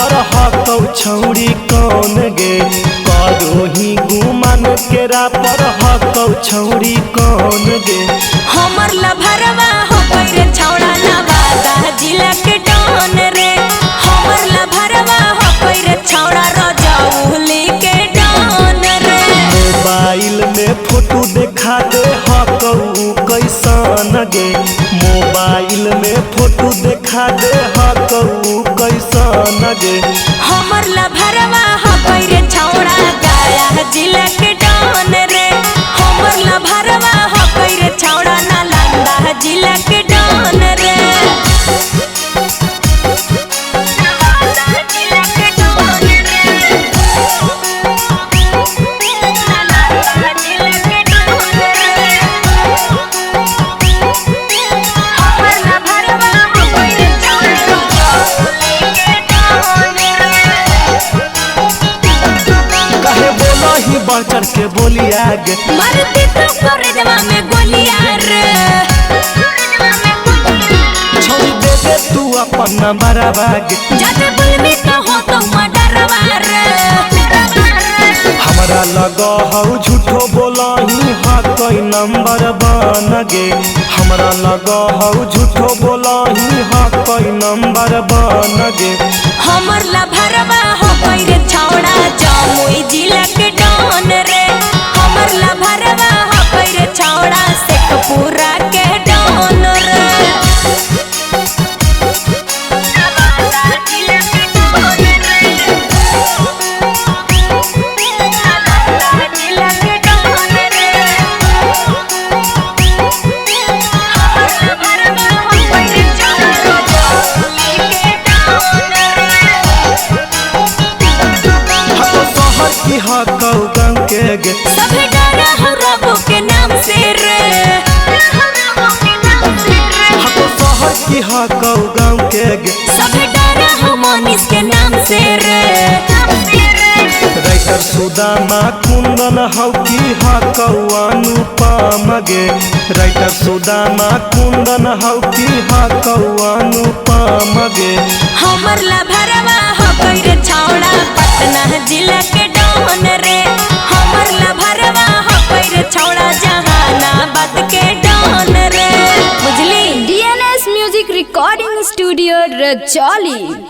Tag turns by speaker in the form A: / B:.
A: पर हकौ छौरी कौन गे करो ही गुमान केरा पर हकौ छौरी कौन गे
B: हमर लभरवा हो रे छौड़ा नवादा जिला के डॉन रे हमर लभरवा हो रे छौड़ा रजौली के डॉन रे
A: मोबाइल में फोटो देखा दे हकौ कैसन गे मोबाइल में फोटो देखा दे हकौ कैसन गे
B: हमर लभरवा हो रे छौड़ा गया जिला के डॉन रे हमर लभरवा हो रे छौड़ा नालंदा जिला के डॉन रे
A: बढ़ चढ़ के बोलिया गे
B: मरती तो कोरेजवा में गोलिया रे
A: छोड़ी दे दे तू अपन नंबरवा गे
B: जाते बुलमी तो हो तो मडरवा रे
A: हमरा लगा हौ झूठो बोलाही हा कोई नंबर बन गे हमरा लगा हौ झूठो बोलाही हा कोई नंबर बन गे
B: हमर लभरवा हो रे छौड़ा जमुई जिला के डॉन रे हमर लभरवा हो रे छौड़ा शेखपुरा के डॉन रे
A: हकौ गाँव के गे
B: सभे डरा हो रबो के नाम से रे
A: हकौ शहर की हकौ गाँव के गे
B: सभे डरा हो मनीष के नाम से रे
A: राइटर सुदामा कुंदन हौ की हकौ अनुपम गे राइटर सुदामा कुंदन हौ की हकौ अनुपम गे
B: हमर लभरवा हो रे छौड़ा पटना जिला के डॉन रे हमर लभरवा हो रे छौड़ा जहानाबाद के डॉन रे बुझली।
C: DNS music recording studio Rajauli.